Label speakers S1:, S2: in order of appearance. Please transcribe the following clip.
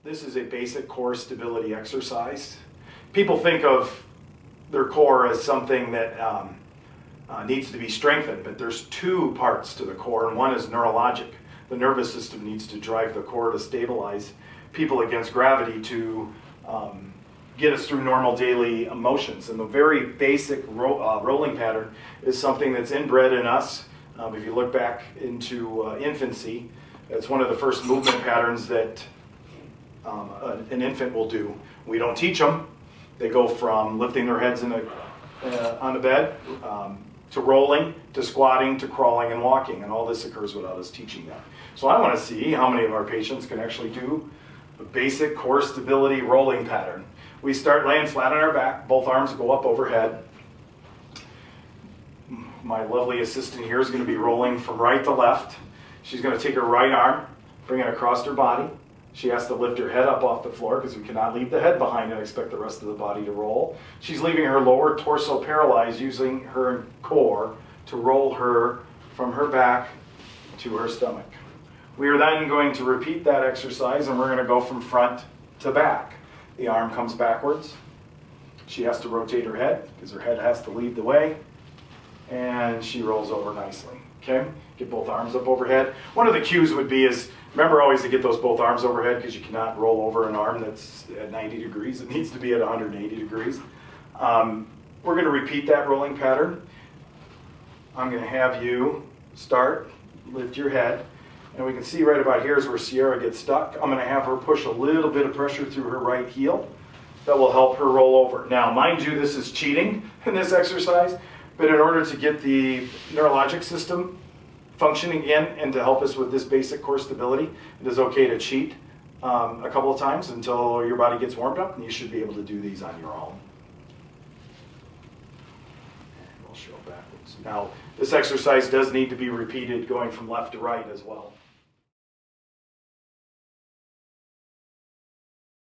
S1: This is a basic core stability exercise. People think of their core as something that needs to be strengthened, but there's two parts to the core, and one is neurologic. The nervous system needs to drive the core to stabilize people against gravity to get us through normal daily emotions. And the very basic rolling pattern is something that's inbred in us. If you look back into infancy, it's one of the first movement patterns that an infant will do. We don't teach them. They go from lifting their heads on the bed to rolling, to squatting, to crawling and walking, and all this occurs without us teaching them. So I want to see how many of our patients can actually do a basic core stability rolling pattern. We start laying flat on our back, both arms go up overhead. My lovely assistant here is going to be rolling from right to left. She's going to take her right arm, bring it across her body. She has to lift her head up off the floor because we cannot leave the head behind and expect the rest of the body to roll. She's leaving her lower torso paralyzed, using her core to roll her from her back to her stomach. We are then going to repeat that exercise, and we're going to go from front to back. The arm comes backwards. She has to rotate her head because her head has to lead the way, and she rolls over nicely. Okay? Get both arms up overhead. One of the cues would be remember always to get those both arms overhead, because you cannot roll over an arm that's at 90 degrees. It needs to be at 180 degrees. We're going to repeat that rolling pattern. I'm going to have you start, lift your head, and we can see right about here is where Sierra gets stuck. I'm going to have her push a little bit of pressure through her right heel. That will help her roll over. Now, mind you, this is cheating in this exercise, but in order to get the neurologic system functioning again and to help us with this basic core stability, it is okay to cheat a couple of times until your body gets warmed up, and you should be able to do these on your own. And we'll show backwards. Now, this exercise does need to be repeated going from left to right as well.